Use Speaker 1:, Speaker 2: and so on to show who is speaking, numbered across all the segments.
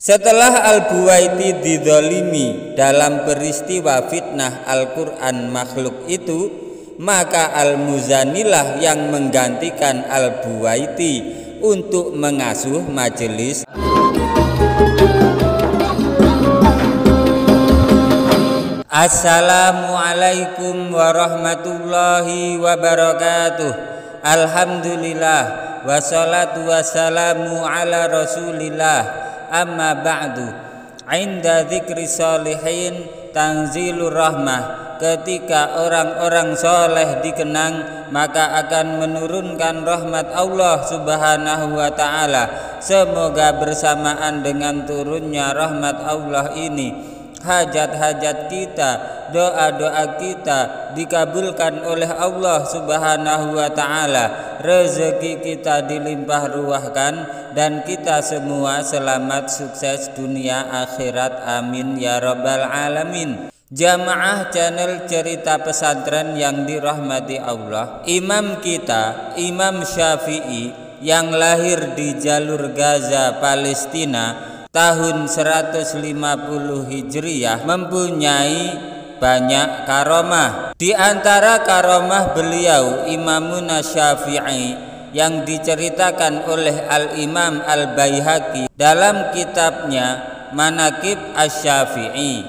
Speaker 1: Setelah Al-Buwaiti didzalimi dalam peristiwa fitnah Al-Quran makhluk itu, maka Al-Muzanilah yang menggantikan Al-Buwaiti untuk mengasuh majelis. Assalamualaikum warahmatullahi wabarakatuh. Alhamdulillah wassalatu wassalamu ala rasulillah. Amma ba'du, inda dzikri sholihin tanzilur rahmah. Ketika orang-orang soleh dikenang, maka akan menurunkan rahmat Allah subhanahu wa ta'ala. Semoga bersamaan dengan turunnya rahmat Allah ini, hajat-hajat kita, doa-doa kita dikabulkan oleh Allah subhanahu wa ta'ala. Rezeki kita dilimpah ruahkan, dan kita semua selamat sukses dunia akhirat, amin ya rabbal alamin. Jamaah channel cerita pesantren yang dirahmati Allah, imam kita Imam Syafi'i yang lahir di jalur Gaza, Palestina tahun 150 Hijriyah mempunyai banyak karomah. Di antara karomah beliau Imamuna Syafi'i yang diceritakan oleh Al-Imam Al-Baihaqi dalam kitabnya Manaqib Asy-Syafi'i.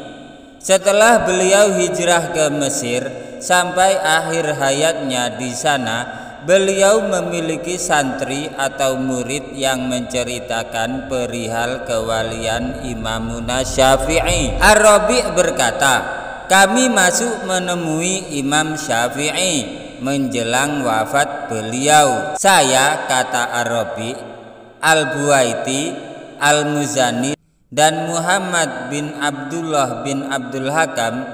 Speaker 1: Setelah beliau hijrah ke Mesir sampai akhir hayatnya di sana, beliau memiliki santri atau murid yang menceritakan perihal kewalian Imamuna Syafi'i. Ar-Rabi' berkata, kami masuk menemui Imam Syafi'i menjelang wafat beliau. Saya, kata Ar-Rabi', Al-Buwaiti, Al-Muzani, dan Muhammad bin Abdullah bin Abdul Hakam,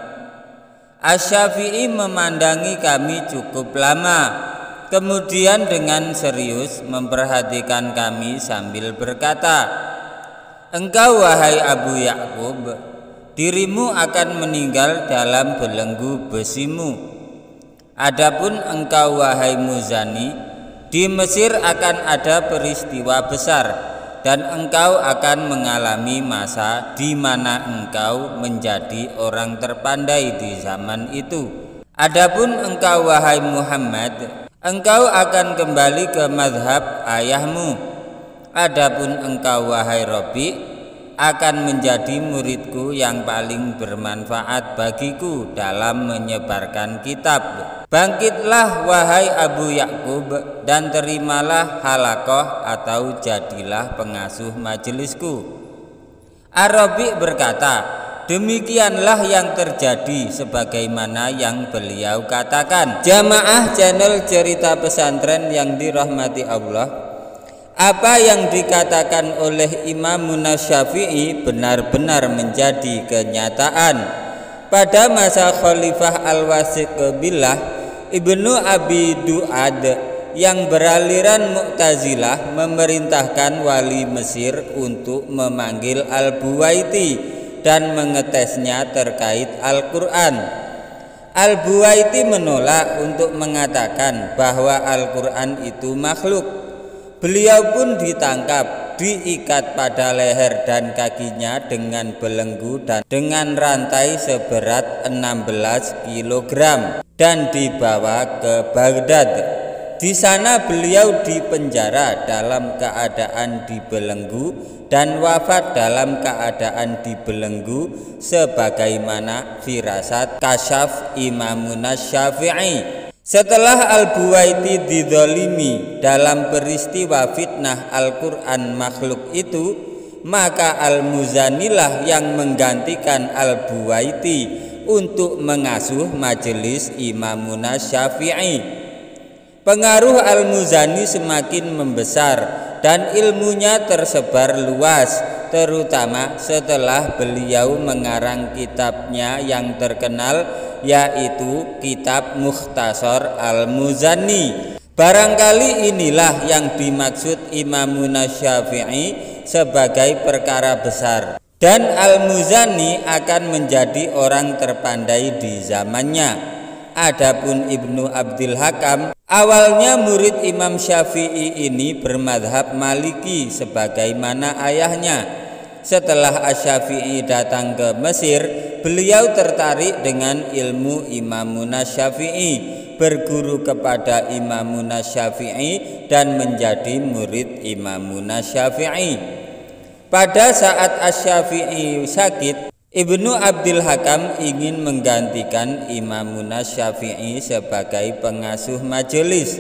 Speaker 1: Asy-Syafi'i memandangi kami cukup lama. Kemudian dengan serius memperhatikan kami sambil berkata, engkau wahai Abu Ya'qub, dirimu akan meninggal dalam belenggu besimu. Adapun engkau wahai Muzani, di Mesir akan ada peristiwa besar, dan engkau akan mengalami masa di mana engkau menjadi orang terpandai di zaman itu. Adapun engkau wahai Muhammad, engkau akan kembali ke mazhab ayahmu. Adapun engkau wahai Rabi' akan menjadi muridku yang paling bermanfaat bagiku dalam menyebarkan kitab. Bangkitlah wahai Abu Ya'qub dan terimalah halaqah atau jadilah pengasuh majelisku. Ar-Rabi' berkata, demikianlah yang terjadi sebagaimana yang beliau katakan. Jamaah channel cerita pesantren yang dirahmati Allah, apa yang dikatakan oleh Imamuna Syafi'i benar-benar menjadi kenyataan. Pada masa Khalifah Al-Wathiq billah Ibnu Abi Du'ad yang beraliran Mu'tazilah memerintahkan wali Mesir untuk memanggil Al-Buwaiti dan mengetesnya terkait Al-Quran. Al-Buwaiti menolak untuk mengatakan bahwa Al-Quran itu makhluk. Beliau pun ditangkap, diikat pada leher dan kakinya dengan belenggu dan dengan rantai seberat 16 kg dan dibawa ke Baghdad. Di sana beliau dipenjara dalam keadaan dibelenggu dan wafat dalam keadaan dibelenggu sebagaimana firasat kasyaf Imamuna Syafi'i. Setelah Al-Buwaiti didzalimi dalam peristiwa fitnah Al-Quran makhluk itu, maka Al-Muzanilah yang menggantikan Al-Buwaiti untuk mengasuh majelis Imamuna Syafi'i. Pengaruh Al-Muzani semakin membesar dan ilmunya tersebar luas, terutama setelah beliau mengarang kitabnya yang terkenal, yaitu kitab Mukhtasar Al-Muzani. Barangkali inilah yang dimaksud Imamuna Syafi'i sebagai perkara besar, dan Al-Muzani akan menjadi orang terpandai di zamannya. Adapun Ibnu Abdul Hakam, awalnya murid Imam Syafi'i ini bermadhab Maliki sebagaimana ayahnya. Setelah Asy-Syafi'i datang ke Mesir, beliau tertarik dengan ilmu Imamun Asy-Syafi'i, berguru kepada Imamun Asy-Syafi'i dan menjadi murid Imamun Asy-Syafi'i. Pada saat Asy-Syafi'i sakit, Ibnu Abdul Hakam ingin menggantikan Imamun Asy-Syafi'i sebagai pengasuh majelis.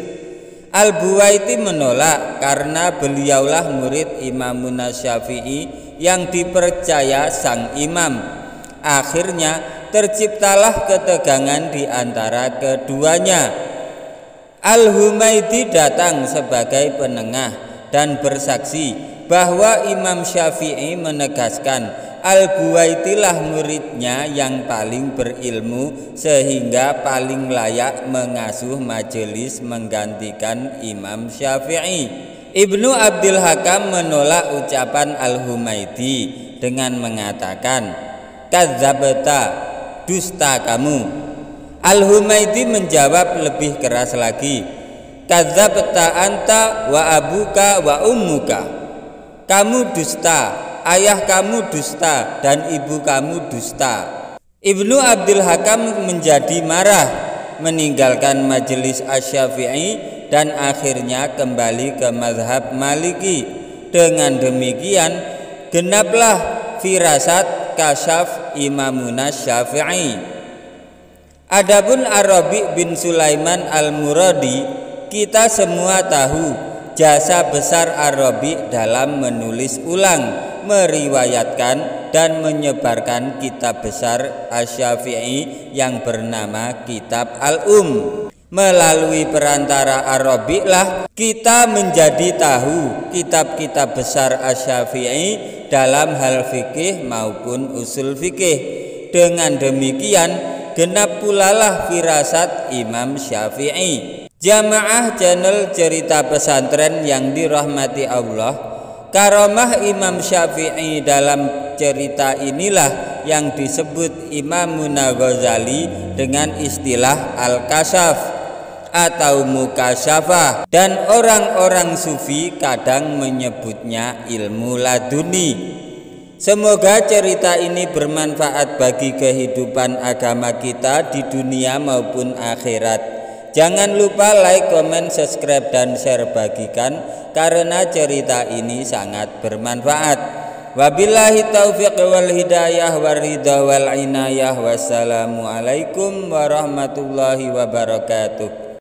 Speaker 1: Al-Buwaiti menolak karena beliaulah murid Imamun Asy-Syafi'i yang dipercaya sang imam. Akhirnya terciptalah ketegangan di antara keduanya. Al-Humaidi datang sebagai penengah dan bersaksi bahwa Imam Syafi'i menegaskan Al-Buwaitilah muridnya yang paling berilmu sehingga paling layak mengasuh majelis menggantikan Imam Syafi'i. Ibnu Abdul Hakam menolak ucapan Al-Humaidi dengan mengatakan, "Kadzabta, dusta kamu." Al-Humaidi menjawab lebih keras lagi, "Kadzabta anta wa abuka wa ummuka." Kamu dusta, ayah kamu dusta, dan ibu kamu dusta. Ibnu Abdul Hakam menjadi marah, meninggalkan majelis Asy-Syafi'i dan akhirnya kembali ke mazhab Maliki. Dengan demikian genaplah firasat kasyaf Imamun Asy-Syafi'i. Adapun Ar-Rabi' bin Sulaiman Al-Muradi, kita semua tahu jasa besar Ar-Rabi' dalam menulis ulang, meriwayatkan dan menyebarkan kitab besar Asy-Syafi'i yang bernama Kitab Al-Um. Melalui perantara Ar-Rabi' lah kita menjadi tahu kitab-kitab besar Asy-Syafi'i dalam hal fikih maupun usul fikih. Dengan demikian genap pulalah firasat Imam Syafi'i. Jamaah channel cerita pesantren yang dirahmati Allah, karamah Imam Syafi'i dalam cerita inilah yang disebut Imamun Ghazali dengan istilah Al-Kasyaf atau Mukasyafah, dan orang-orang sufi kadang menyebutnya ilmu laduni. Semoga cerita ini bermanfaat bagi kehidupan agama kita di dunia maupun akhirat. Jangan lupa like, komen, subscribe, dan share, bagikan karena cerita ini sangat bermanfaat. Wabillahi taufiq wal hidayah waridha wal inayah. Wassalamualaikum warahmatullahi wabarakatuh.